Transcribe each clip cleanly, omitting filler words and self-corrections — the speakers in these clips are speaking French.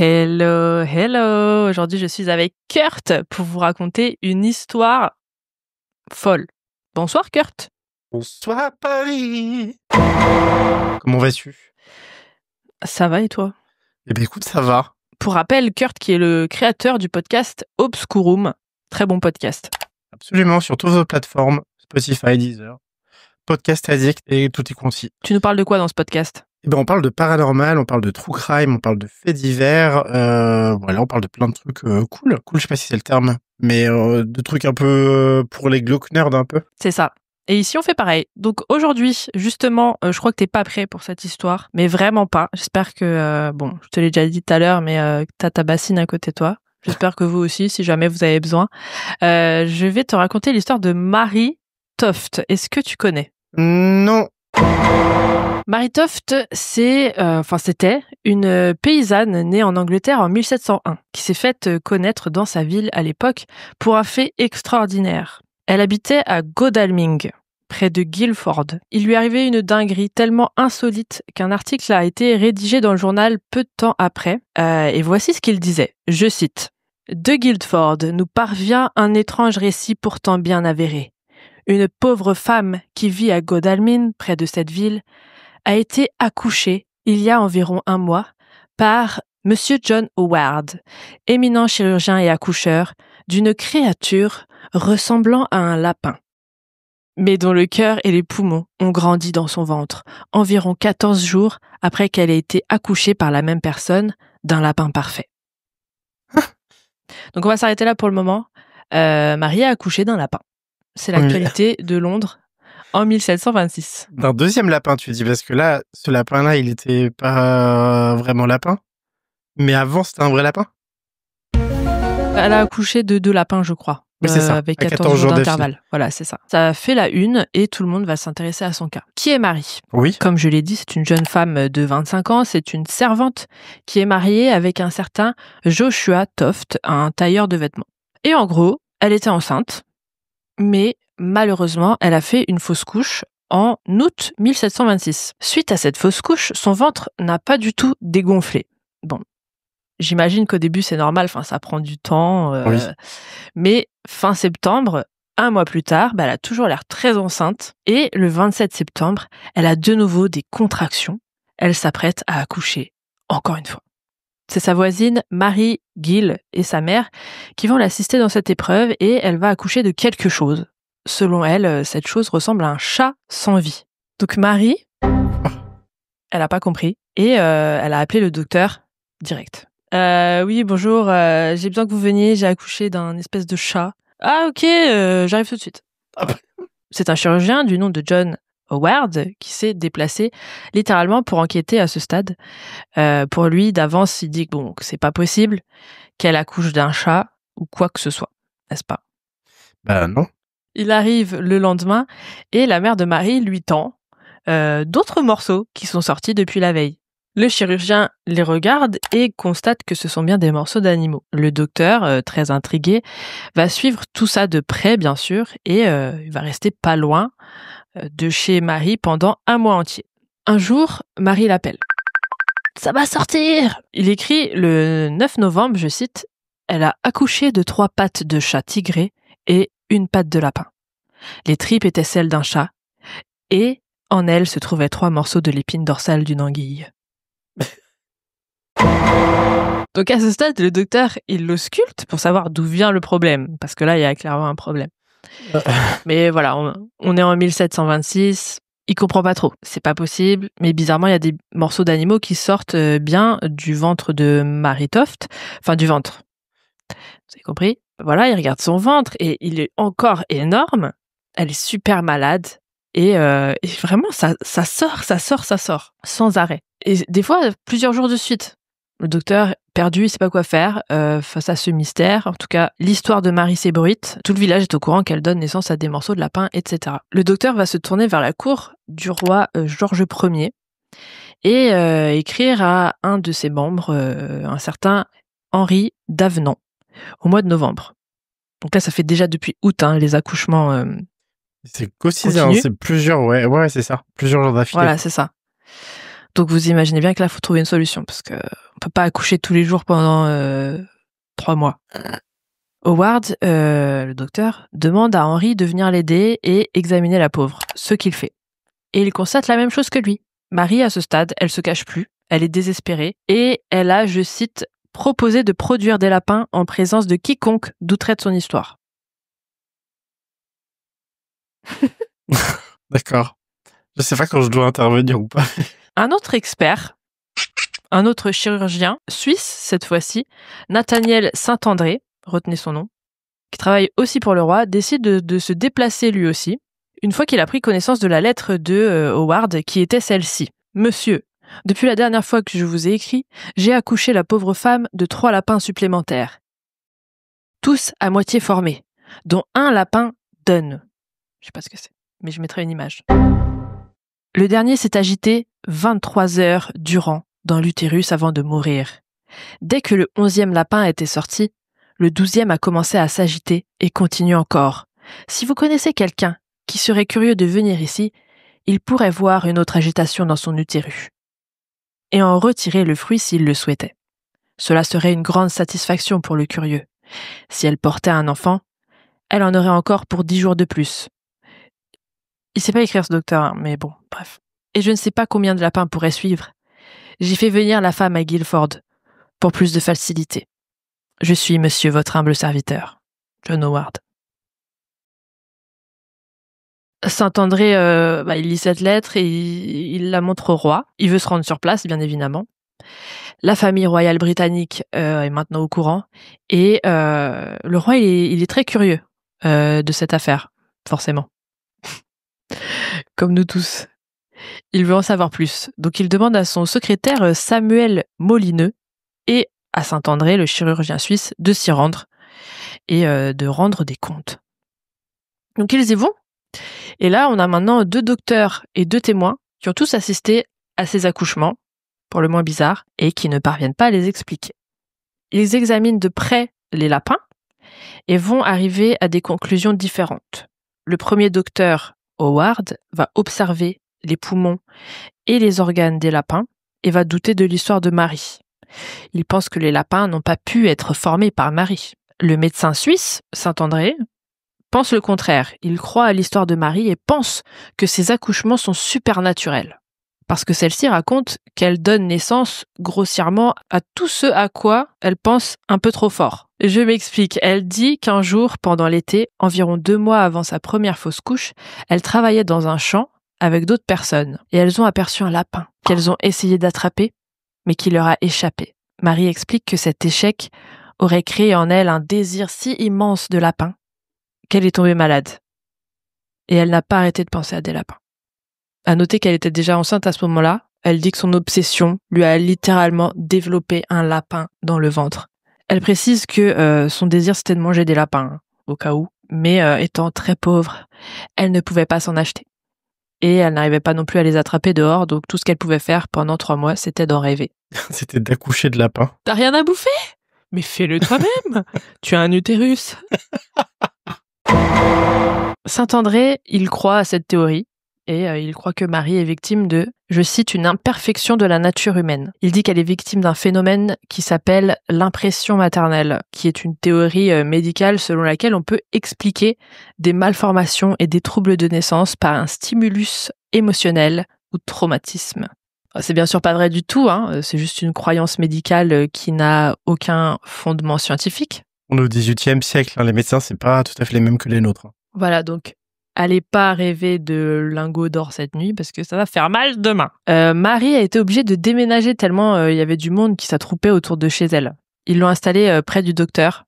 Hello, hello. Aujourd'hui, je suis avec Kurt pour vous raconter une histoire folle. Bonsoir, Kurt. Bonsoir Paris. Comment vas-tu? Ça va et toi? Eh bien écoute, ça va. Pour rappel, Kurt qui est le créateur du podcast Obscurum. Très bon podcast. Absolument, sur toutes vos plateformes, Spotify, Deezer, Podcast Addict et tout est concis. Tu nous parles de quoi dans ce podcast? Eh ben on parle de paranormal, on parle de true crime, on parle de faits divers, voilà, on parle de plein de trucs cool. Cool, je sais pas si c'est le terme, mais de trucs un peu pour les glauques nerds un peu. C'est ça. Et ici, on fait pareil. Donc aujourd'hui, justement, je crois que t'es pas prêt pour cette histoire, mais vraiment pas. J'espère que, bon, je te l'ai déjà dit tout à l'heure, mais t'as ta bassine à côté de toi. J'espère que vous aussi, si jamais vous avez besoin. Je vais te raconter l'histoire de Marie Toft. Est-ce que tu connais? Non. Marie Toft, c'était une paysanne née en Angleterre en 1701, qui s'est faite connaître dans sa ville à l'époque pour un fait extraordinaire. Elle habitait à Godalming, près de Guildford. Il lui arrivait une dinguerie tellement insolite qu'un article a été rédigé dans le journal peu de temps après. Et voici ce qu'il disait. Je cite. « De Guildford nous parvient un étrange récit pourtant bien avéré. Une pauvre femme qui vit à Godalming, près de cette ville, a été accouchée, il y a environ 1 mois, par Monsieur John Howard, éminent chirurgien et accoucheur, d'une créature ressemblant à un lapin, mais dont le cœur et les poumons ont grandi dans son ventre, environ 14 jours après qu'elle ait été accouchée par la même personne d'un lapin parfait. » Donc on va s'arrêter là pour le moment. Marie a accouché d'un lapin. C'est l'actualité de Londres en 1726. D'un deuxième lapin, tu dis, parce que là, ce lapin-là, il était pas vraiment lapin, mais avant, c'était un vrai lapin. Elle a accouché de 2 lapins, je crois. Mais c'est ça, avec à 14 jours d'intervalle. d'affilée. Voilà, c'est ça. Ça fait la une et tout le monde va s'intéresser à son cas. Qui est Marie? Oui. Comme je l'ai dit, c'est une jeune femme de 25 ans. C'est une servante qui est mariée avec un certain Joshua Toft, un tailleur de vêtements. Et en gros, elle était enceinte, mais malheureusement, elle a fait une fausse couche en août 1726. Suite à cette fausse couche, son ventre n'a pas du tout dégonflé. Bon. J'imagine qu'au début, c'est normal, ça prend du temps. Oui. Mais fin septembre, 1 mois plus tard, elle a toujours l'air très enceinte. Et le 27 septembre, elle a de nouveau des contractions. Elle s'apprête à accoucher, encore une fois. C'est sa voisine Marie Gill et sa mère qui vont l'assister dans cette épreuve et elle va accoucher de quelque chose. Selon elle, cette chose ressemble à un chat sans vie. Donc Marie, elle n'a pas compris et elle a appelé le docteur direct. Oui, bonjour, j'ai besoin que vous veniez, j'ai accouché d'un espèce de chat. Ah ok, j'arrive tout de suite. C'est un chirurgien du nom de John Howard qui s'est déplacé littéralement pour enquêter à ce stade. Pour lui, d'avance, il dit que c'est pas possible qu'elle accouche d'un chat ou quoi que ce soit, n'est-ce pas? Bah non. Il arrive le lendemain et la mère de Marie lui tend d'autres morceaux qui sont sortis depuis la veille. Le chirurgien les regarde et constate que ce sont bien des morceaux d'animaux. Le docteur, très intrigué, va suivre tout ça de près, bien sûr, et il va rester pas loin de chez Marie pendant 1 mois entier. Un jour, Marie l'appelle. « Ça va sortir !» Il écrit le 9 novembre, je cite, « Elle a accouché de 3 pattes de chat tigré et 1 patte de lapin. Les tripes étaient celles d'un chat et en elles se trouvaient 3 morceaux de l'épine dorsale d'une anguille. » Donc à ce stade, le docteur, il l'ausculte pour savoir d'où vient le problème, parce que là, il y a clairement un problème. Mais voilà, on est en 1726, il comprend pas trop, c'est pas possible, mais bizarrement, il y a des morceaux d'animaux qui sortent bien du ventre de Marie Toft, enfin du ventre. Vous avez compris? Voilà, il regarde son ventre et il est encore énorme, elle est super malade, et vraiment, ça sort, sans arrêt. Et des fois, plusieurs jours de suite. Le docteur, perdu, il sait pas quoi faire face à ce mystère. En tout cas, l'histoire de Marie s'ébruite. Tout le village est au courant qu'elle donne naissance à des morceaux de lapin, etc. Le docteur va se tourner vers la cour du roi Georges Ier et écrire à un de ses membres, un certain Henri d'Avenant, au mois de novembre. Donc là, ça fait déjà depuis août, les accouchements c'est quotidien, c'est plusieurs, ouais, c'est ça. Plusieurs jours d'affilée. Voilà, c'est ça. Donc vous imaginez bien que là, il faut trouver une solution, parce que on peut pas accoucher tous les jours pendant 3 mois. Howard, le docteur, demande à Henry de venir l'aider et examiner la pauvre, ce qu'il fait. Et il constate la même chose que lui. Marie, à ce stade, elle se cache plus, elle est désespérée, et elle a, je cite, proposé de produire des lapins en présence de quiconque douterait de son histoire. D'accord. Je sais pas quand je dois intervenir ou pas. Un autre expert, un autre chirurgien, suisse cette fois-ci, Nathaniel Saint-André, retenez son nom, qui travaille aussi pour le roi, décide de se déplacer lui aussi, une fois qu'il a pris connaissance de la lettre de Howard, qui était celle-ci. « Monsieur, depuis la dernière fois que je vous ai écrit, j'ai accouché la pauvre femme de 3 lapins supplémentaires. Tous à moitié formés, dont un lapin donne. » Je sais pas ce que c'est, mais je mettrai une image. Le dernier s'est agité 23 heures durant dans l'utérus avant de mourir. Dès que le 11e lapin était sorti, le 12e a commencé à s'agiter et continue encore. Si vous connaissez quelqu'un qui serait curieux de venir ici, il pourrait voir une autre agitation dans son utérus et en retirer le fruit s'il le souhaitait. Cela serait une grande satisfaction pour le curieux. Si elle portait un enfant, elle en aurait encore pour 10 jours de plus. Il sait pas écrire ce docteur, hein, mais bon, bref. Et je ne sais pas combien de lapins pourraient suivre. J'ai fait venir la femme à Guilford pour plus de facilité. Je suis monsieur votre humble serviteur, John Howard. Saint-André, il lit cette lettre et il la montre au roi. Il veut se rendre sur place, bien évidemment. La famille royale britannique est maintenant au courant. Et le roi, il est très curieux de cette affaire, forcément. Comme nous tous. Il veut en savoir plus. Donc il demande à son secrétaire Samuel Molineux et à Saint-André, le chirurgien suisse, de s'y rendre et de rendre des comptes. Donc ils y vont. Et là, on a maintenant 2 docteurs et 2 témoins qui ont tous assisté à ces accouchements, pour le moins bizarres, et qui ne parviennent pas à les expliquer. Ils examinent de près les lapins et vont arriver à des conclusions différentes. Le premier docteur, Howard, va observer les poumons et les organes des lapins et va douter de l'histoire de Marie. Il pense que les lapins n'ont pas pu être formés par Marie. Le médecin suisse, Saint-André, pense le contraire. Il croit à l'histoire de Marie et pense que ses accouchements sont supernaturels. Parce que celle-ci raconte qu'elle donne naissance grossièrement à tout ce à quoi elle pense un peu trop fort. Je m'explique. Elle dit qu'un jour, pendant l'été, environ 2 mois avant sa première fausse couche, elle travaillait dans un champ avec d'autres personnes et elles ont aperçu un lapin qu'elles ont essayé d'attraper, mais qui leur a échappé. Marie explique que cet échec aurait créé en elle un désir si immense de lapin qu'elle est tombée malade. Et elle n'a pas arrêté de penser à des lapins. À noter qu'elle était déjà enceinte à ce moment-là. Elle dit que son obsession lui a littéralement développé un lapin dans le ventre. Elle précise que son désir c'était de manger des lapins, hein, au cas où. Mais étant très pauvre, elle ne pouvait pas s'en acheter. Et elle n'arrivait pas non plus à les attraper dehors, donc tout ce qu'elle pouvait faire pendant 3 mois, c'était d'en rêver. C'était d'accoucher de lapin. T'as rien à bouffer ? Mais fais-le toi-même. Tu as un utérus. Saint-André, il croit à cette théorie et il croit que Marie est victime de, je cite, une imperfection de la nature humaine. Il dit qu'elle est victime d'un phénomène qui s'appelle l'impression maternelle, qui est une théorie médicale selon laquelle on peut expliquer des malformations et des troubles de naissance par un stimulus émotionnel ou traumatisme. C'est bien sûr pas vrai du tout, hein, c'est juste une croyance médicale qui n'a aucun fondement scientifique. On est au XVIIIe siècle, hein, les médecins, c'est pas tout à fait les mêmes que les nôtres. Voilà, donc allez pas rêver de lingots d'or cette nuit parce que ça va faire mal demain. Marie a été obligée de déménager tellement il y avait du monde qui s'attroupait autour de chez elle. Ils l'ont installée près du docteur,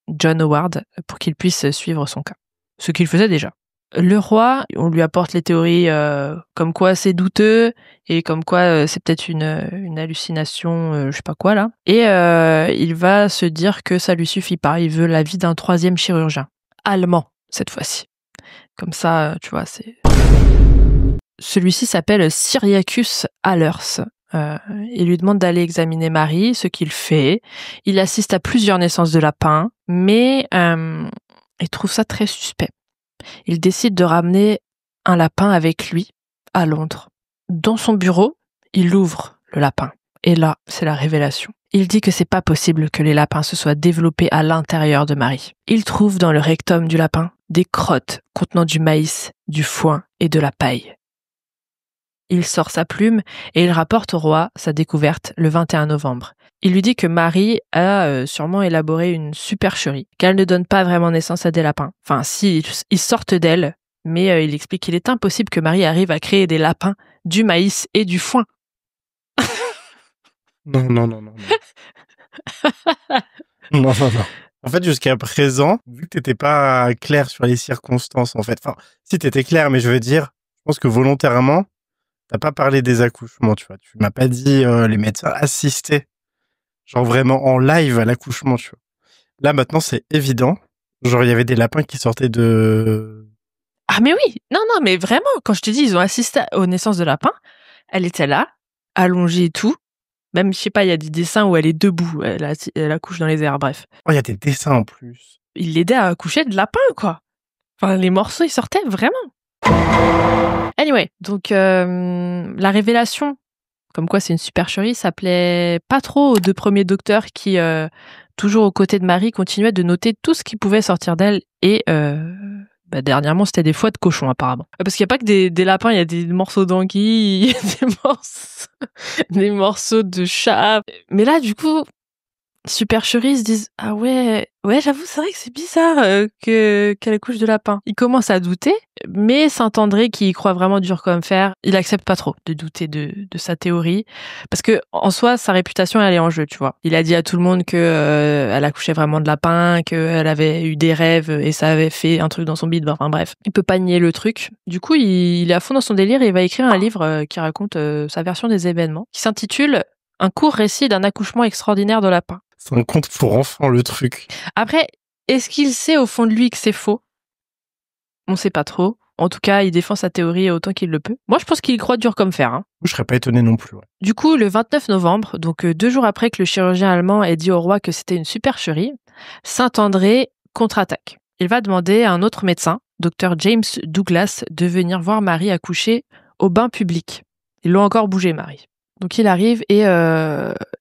John Howard, pour qu'il puisse suivre son cas. Ce qu'il faisait déjà. Le roi, on lui apporte les théories comme quoi c'est douteux et comme quoi c'est peut-être une hallucination, je sais pas quoi là. Et il va se dire que ça lui suffit pas. Il veut l'avis d'un 3e chirurgien. Allemand, cette fois-ci. Comme ça, tu vois, c'est... Celui-ci s'appelle Cyriacus Allers. Il lui demande d'aller examiner Marie, ce qu'il fait. Il assiste à plusieurs naissances de lapins, mais il trouve ça très suspect. Il décide de ramener un lapin avec lui à Londres. Dans son bureau, Il ouvre le lapin. Et là, c'est la révélation. Il dit que c'est pas possible que les lapins se soient développés à l'intérieur de Marie. Il trouve dans le rectum du lapin des crottes contenant du maïs, du foin et de la paille. Il sort sa plume et il rapporte au roi sa découverte le 21 novembre. Il lui dit que Marie a sûrement élaboré une supercherie, qu'elle ne donne pas vraiment naissance à des lapins. Enfin, si, ils sortent d'elle, mais il explique qu'il est impossible que Marie arrive à créer des lapins, du maïs et du foin. Non. Non. En fait, jusqu'à présent, vu que t'étais pas clair sur les circonstances, en fait. Enfin, si t'étais clair, mais je veux dire, je pense que volontairement, t'as pas parlé des accouchements, tu vois. Tu m'as pas dit les médecins assistaient, genre vraiment en live à l'accouchement, tu vois. Là, maintenant, c'est évident. Genre, il y avait des lapins qui sortaient de... Ah mais oui, non, mais vraiment, quand je te dis, ils ont assisté aux naissances de lapins, elle était là, allongée et tout. Même, je sais pas, il y a des dessins où elle est debout, elle accouche dans les airs, bref. Oh, il y a des dessins en plus. Il l'aidait à accoucher de lapin, quoi. Enfin, les morceaux, ils sortaient vraiment. Anyway, donc la révélation, comme quoi c'est une supercherie, ça plaît pas trop aux deux premiers docteurs qui, toujours aux côtés de Marie, continuaient de noter tout ce qui pouvait sortir d'elle et... dernièrement, c'était des foies de cochon, apparemment. Parce qu'il n'y a pas que des lapins, il y a des morceaux d'anguille, il y a des morceaux de chat. Mais là, du coup, supercherie se disent, ah ouais, j'avoue, c'est vrai que c'est bizarre qu'elle accouche de lapin. Il commence à douter, mais Saint-André, qui y croit vraiment dur comme fer, il accepte pas trop de douter de sa théorie, parce que en soi, sa réputation, elle est en jeu, tu vois. Il a dit à tout le monde que elle accouchait vraiment de lapin, qu'elle avait eu des rêves et ça avait fait un truc dans son bide. Enfin bref, il peut pas nier le truc. Du coup, il est à fond dans son délire et il va écrire un livre qui raconte sa version des événements, qui s'intitule Un court récit d'un accouchement extraordinaire de lapin. C'est un conte pour enfants, le truc. Après, est-ce qu'il sait au fond de lui que c'est faux ? On sait pas trop. En tout cas, il défend sa théorie autant qu'il le peut. Moi, je pense qu'il y croit dur comme fer. Hein. Je serais pas étonné non plus. Ouais. Du coup, le 29 novembre, donc 2 jours après que le chirurgien allemand ait dit au roi que c'était une supercherie, Saint-André contre-attaque. Il va demander à un autre médecin, Dr James Douglas, de venir voir Marie accoucher au bain public. Ils l'ont encore bougé, Marie. Donc il arrive et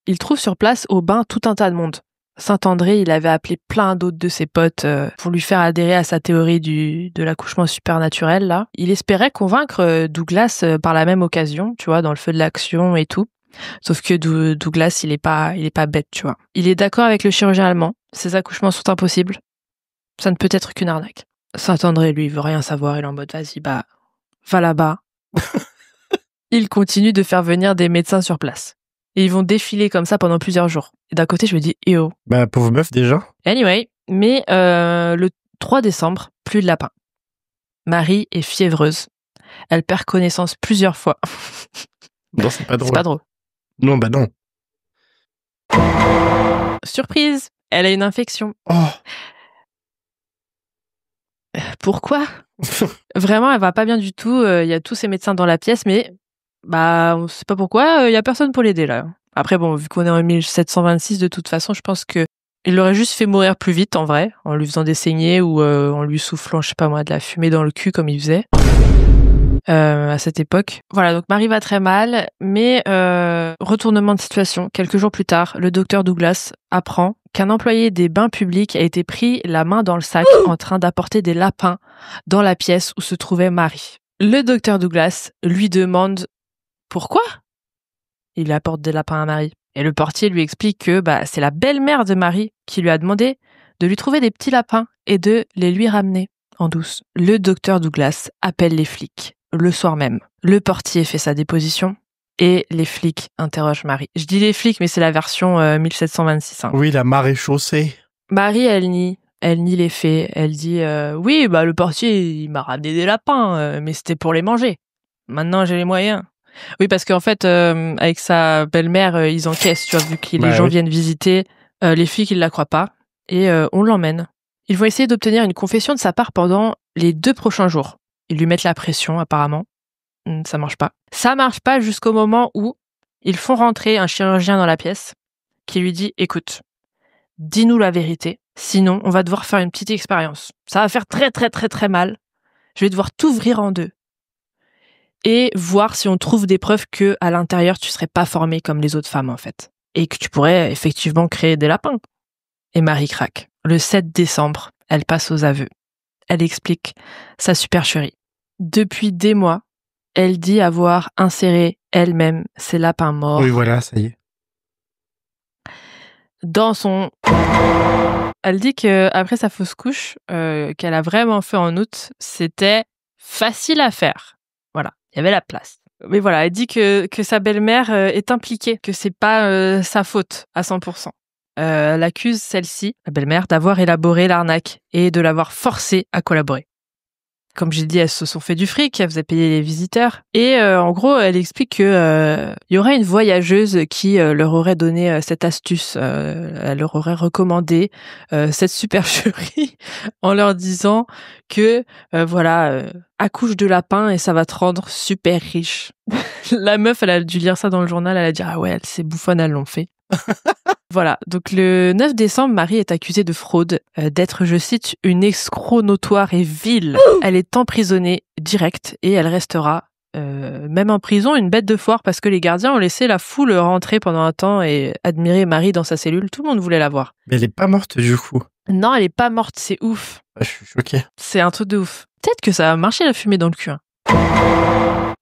il trouve sur place au bain tout un tas de monde. Saint-André, il avait appelé plein d'autres de ses potes pour lui faire adhérer à sa théorie de l'accouchement supernaturel, là. Il espérait convaincre Douglas par la même occasion, tu vois, dans le feu de l'action et tout. Sauf que Douglas, il est pas bête, tu vois. Il est d'accord avec le chirurgien allemand. Ces accouchements sont impossibles. Ça ne peut être qu'une arnaque. Saint-André, lui, il veut rien savoir. Il est en mode, vas-y, va là-bas. Il continue de faire venir des médecins sur place. Et ils vont défiler comme ça pendant plusieurs jours. Et d'un côté, je me dis, oh. Bah, pauvre meuf, déjà. Anyway, mais le 3 décembre, plus de lapin. Marie est fiévreuse. Elle perd connaissance plusieurs fois. Non, c'est pas drôle. C'est pas drôle. Non, bah non. Surprise, elle a une infection. Oh. Pourquoi ? Vraiment, elle va pas bien du tout. Il y a tous ces médecins dans la pièce, mais on sait pas pourquoi. Il y a personne pour l'aider là. Après, bon, vu qu'on est en 1726, de toute façon, je pense que il l'aurait juste fait mourir plus vite, en vrai, en lui faisant des saignées ou en lui soufflant, je sais pas moi, de la fumée dans le cul comme il faisait à cette époque. Voilà, donc Marie va très mal, mais retournement de situation. Quelques jours plus tard, le docteur Douglas apprend qu'un employé des bains publics a été pris la main dans le sac en train d'apporter des lapins dans la pièce où se trouvait Marie. Le docteur Douglas lui demande pourquoi il apporte des lapins à Marie. Et le portier lui explique que c'est la belle-mère de Marie qui lui a demandé de lui trouver des petits lapins et de les lui ramener en douce. Le docteur Douglas appelle les flics le soir même. Le portier fait sa déposition et les flics interrogent Marie. Je dis les flics, mais c'est la version 1726. Hein. Oui, la maréchaussée. Marie, elle nie les faits. Elle dit oui, le portier, il m'a ramené des lapins, mais c'était pour les manger. Maintenant, j'ai les moyens. Oui, parce qu'en fait, avec sa belle-mère, ils encaissent, tu vois, vu que les gens viennent visiter. Les flics, ils la croient pas. Et on l'emmène. Ils vont essayer d'obtenir une confession de sa part pendant les 2 prochains jours. Ils lui mettent la pression, apparemment. Ça marche pas. Ça marche pas jusqu'au moment où ils font rentrer un chirurgien dans la pièce qui lui dit « Écoute, dis-nous la vérité, sinon on va devoir faire une petite expérience. Ça va faire très très très très mal. Je vais devoir t'ouvrir en 2. et voir si on trouve des preuves que à l'intérieur tu serais pas formée comme les autres femmes en fait et que tu pourrais effectivement créer des lapins. Et Marie craque. Le 7 décembre, elle passe aux aveux. Elle explique sa supercherie. Depuis des mois, elle dit avoir inséré elle-même ses lapins morts. Oui, voilà, ça y est. Dans son... Elle dit que après sa fausse couche, qu'elle a vraiment fait en août, c'était facile à faire. Voilà, il y avait la place. Mais voilà, elle dit que sa belle-mère est impliquée, que c'est pas sa faute à 100%. Elle accuse celle-ci, la belle-mère, d'avoir élaboré l'arnaque et de l'avoir forcée à collaborer. Comme j'ai dit, elles se sont fait du fric, elles faisaient payer les visiteurs. Et en gros, elle explique que y aurait une voyageuse qui leur aurait donné cette astuce. Elle leur aurait recommandé cette supercherie en leur disant que accouche de lapin et ça va te rendre super riche. La meuf, elle a dû lire ça dans le journal, elle a dit ah ouais, ces bouffonnes, elles l'ont fait. Voilà, donc le 9 décembre, Marie est accusée de fraude, d'être, je cite, une escroc notoire et vile. Elle est emprisonnée direct et elle restera, même en prison, une bête de foire parce que les gardiens ont laissé la foule rentrer pendant un temps et admirer Marie dans sa cellule. Tout le monde voulait la voir. Mais elle est pas morte du coup. Non, elle est pas morte, c'est ouf. Je suis choqué. C'est un truc de ouf. Peut-être que ça a marché la fumée dans le cul. Hein.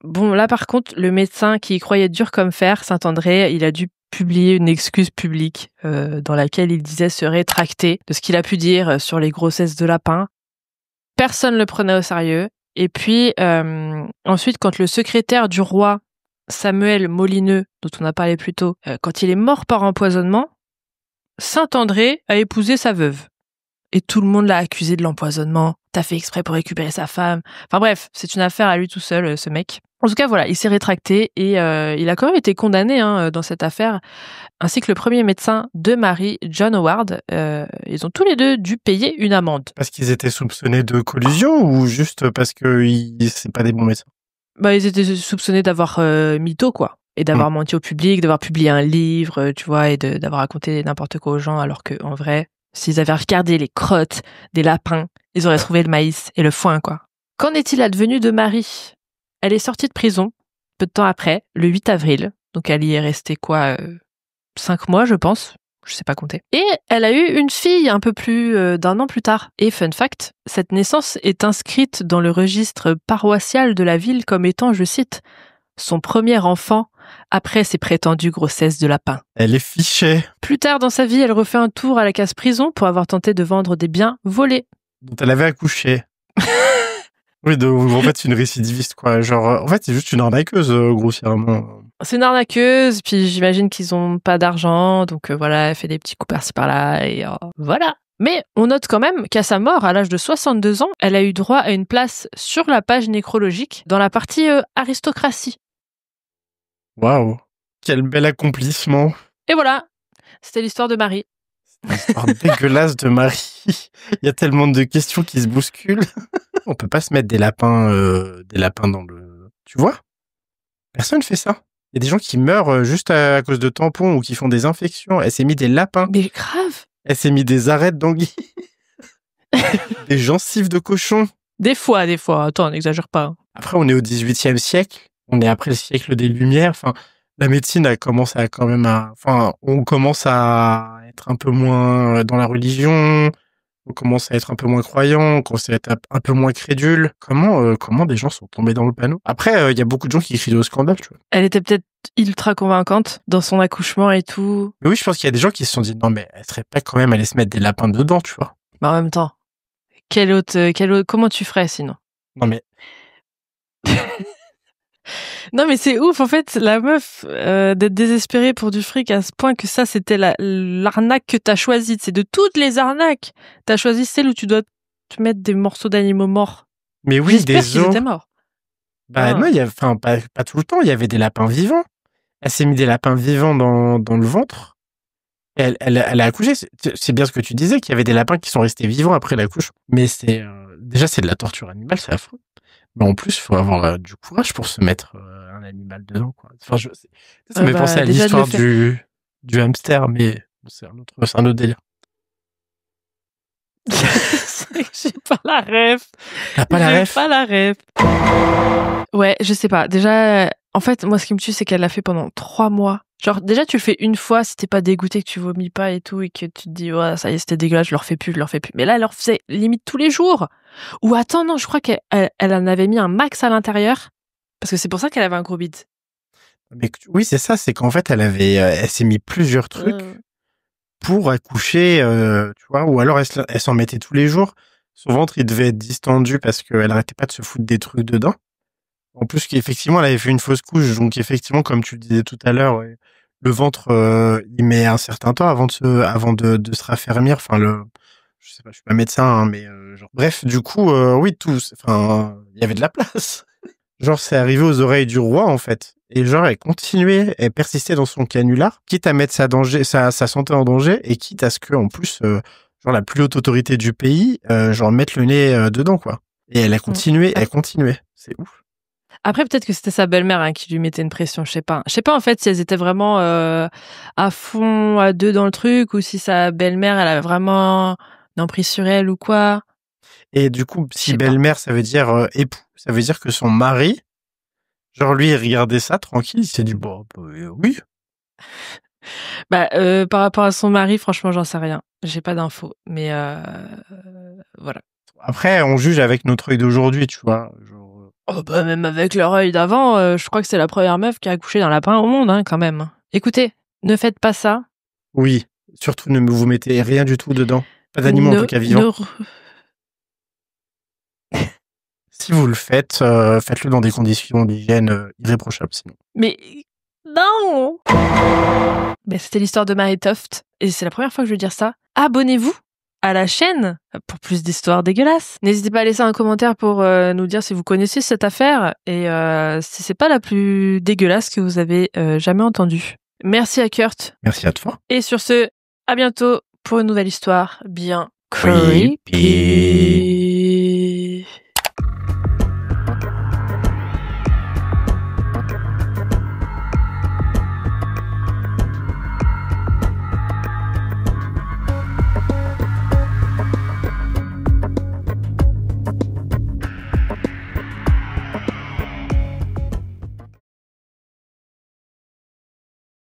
Bon, là par contre, le médecin qui y croyait dur comme fer, Saint-André, il a dû publier une excuse publique dans laquelle il disait se rétracter de ce qu'il a pu dire sur les grossesses de lapin. Personne ne le prenait au sérieux. Et puis ensuite, quand le secrétaire du roi, Samuel Molineux, dont on a parlé plus tôt, quand il est mort par empoisonnement, Saint-André a épousé sa veuve. Et tout le monde l'a accusé de l'empoisonnement. T'as fait exprès pour récupérer sa femme. Enfin bref, c'est une affaire à lui tout seul, ce mec. En tout cas, voilà, il s'est rétracté et il a quand même été condamné dans cette affaire, ainsi que le premier médecin de Marie, John Howard. Ils ont tous les deux dû payer une amende. Parce qu'ils étaient soupçonnés de collusion ou juste parce que c'est pas des bons médecins? Bah, ils étaient soupçonnés d'avoir mytho, quoi. Et d'avoir menti au public, d'avoir publié un livre, tu vois, et d'avoir raconté n'importe quoi aux gens, alors que en vrai, s'ils avaient regardé les crottes des lapins, ils auraient trouvé le maïs et le foin, quoi. Qu'en est-il advenu de Marie ? Elle est sortie de prison peu de temps après, le 8 avril. Donc elle y est restée 5 mois, je pense. Je sais pas compter. Et elle a eu une fille un peu plus d'1 an plus tard. Et fun fact, cette naissance est inscrite dans le registre paroissial de la ville comme étant, je cite, son premier enfant après ses prétendues grossesses de lapin. Elle est fichée. Plus tard dans sa vie, elle refait un tour à la case prison pour avoir tenté de vendre des biens volés. Dont elle avait accouché. Oui, donc en fait, c'est une récidiviste, quoi. Genre, en fait, c'est juste une arnaqueuse, grossièrement. C'est une arnaqueuse, puis j'imagine qu'ils ont pas d'argent, donc voilà, elle fait des petits coups par-ci par-là, et voilà. Mais on note quand même qu'à sa mort, à l'âge de 62 ans, elle a eu droit à une place sur la page nécrologique dans la partie aristocratie. Waouh, quel bel accomplissement. Et voilà, c'était l'histoire de Marie. C'est l'histoire dégueulasse de Marie. Il y a tellement de questions qui se bousculent. On peut pas se mettre des lapins dans le... Tu vois? Personne fait ça. Il y a des gens qui meurent juste à cause de tampons ou qui font des infections. Elle s'est mis des lapins. Mais grave. Elle s'est mis des arêtes d'anguille. Des gencives de cochon. Des fois. Attends, n'exagère pas. Après, on est au 18e siècle. On est après le siècle des Lumières. Enfin, la médecine a commencé à quand même on commence à être un peu moins dans la religion. On commence à être un peu moins croyant, on commence à être un peu moins crédule. Comment des gens sont tombés dans le panneau? Après, il y a beaucoup de gens qui crient au scandale, tu vois. Elle était peut-être ultra convaincante dans son accouchement et tout. Mais oui, je pense qu'il y a des gens qui se sont dit, non, mais elle serait pas quand même allée se mettre des lapins dedans, tu vois. Mais en même temps, quel autre, comment tu ferais sinon? Non, mais... Non mais c'est ouf en fait, la meuf d'être désespérée pour du fric à ce point que ça c'était l'arnaque que t'as choisie. C'est de toutes les arnaques, t'as choisi celle où tu dois te mettre des morceaux d'animaux morts. Mais oui, j'espère qu'ils étaient morts. Bah non, pas tout le temps, il y avait des lapins vivants. Elle s'est mis des lapins vivants dans le ventre. Elle a accouché. C'est bien ce que tu disais, qu'il y avait des lapins qui sont restés vivants après l'accouchement. Mais déjà c'est de la torture animale, c'est affreux. Mais en plus, il faut avoir du courage pour se mettre un animal dedans, quoi. Enfin, ça m'est pensé à l'histoire du hamster, mais c'est un autre délire. C'est vrai que j'ai pas la ref. T'as pas la J'ai ref? pas la ref. Ouais, je sais pas. Déjà, en fait, moi, ce qui me tue, c'est qu'elle l'a fait pendant 3 mois. Genre, déjà, tu le fais une fois si t'es pas dégoûté, que tu vomis pas et tout, et que tu te dis, ouais, ça y est, c'était dégueulasse, je le refais plus, je le refais plus. Mais là, elle le faisait limite tous les jours. Ou attends, non, je crois qu'elle en avait mis un max à l'intérieur. Parce que c'est pour ça qu'elle avait un gros bide. Mais oui, c'est ça, c'est qu'en fait, elle s'est mis plusieurs trucs pour accoucher, tu vois, ou alors elle s'en mettait tous les jours. Son ventre, il devait être distendu parce qu'elle arrêtait pas de se foutre des trucs dedans. En plus, qu'effectivement, elle avait fait une fausse couche, donc effectivement, comme tu le disais tout à l'heure, ouais, le ventre, il met un certain temps avant de se raffermir. Enfin, je sais pas, je suis pas médecin, hein, mais genre, bref, du coup, oui, enfin, il y avait de la place. Genre, c'est arrivé aux oreilles du roi, en fait. Et genre, elle persistait dans son canular, quitte à mettre sa santé en danger, et quitte à ce que, en plus, genre, la plus haute autorité du pays, genre, mette le nez dedans, quoi. Et elle a continué, elle continuait. C'est ouf. Après, peut-être que c'était sa belle-mère qui lui mettait une pression, je sais pas. Je sais pas, en fait, si elles étaient vraiment à fond, à deux dans le truc, ou si sa belle-mère, elle avait vraiment une emprise sur elle ou quoi. Et du coup, si belle-mère, ça veut dire époux, ça veut dire que son mari, genre lui, il regardait ça tranquille, il s'est dit, bon, oui. Bah, par rapport à son mari, franchement, j'en sais rien. J'ai pas d'infos, mais voilà. Après, on juge avec notre œil d'aujourd'hui, tu vois. Genre... Oh bah même avec leur œil d'avant, je crois que c'est la première meuf qui a accouché d'un lapin au monde, hein, quand même. Écoutez, ne faites pas ça. Oui, surtout ne vous mettez rien du tout dedans. Pas d'animaux en tout cas vivants. Si vous le faites, faites-le dans des conditions d'hygiène irréprochables, sinon. Mais non. Ben, c'était l'histoire de Marie Toft, et c'est la première fois que je veux dire ça. Abonnez-vous à la chaîne pour plus d'histoires dégueulasses. N'hésitez pas à laisser un commentaire pour nous dire si vous connaissez cette affaire et si c'est pas la plus dégueulasse que vous avez jamais entendue. Merci à Kurt. Merci à toi. Et sur ce, à bientôt pour une nouvelle histoire bien creepy.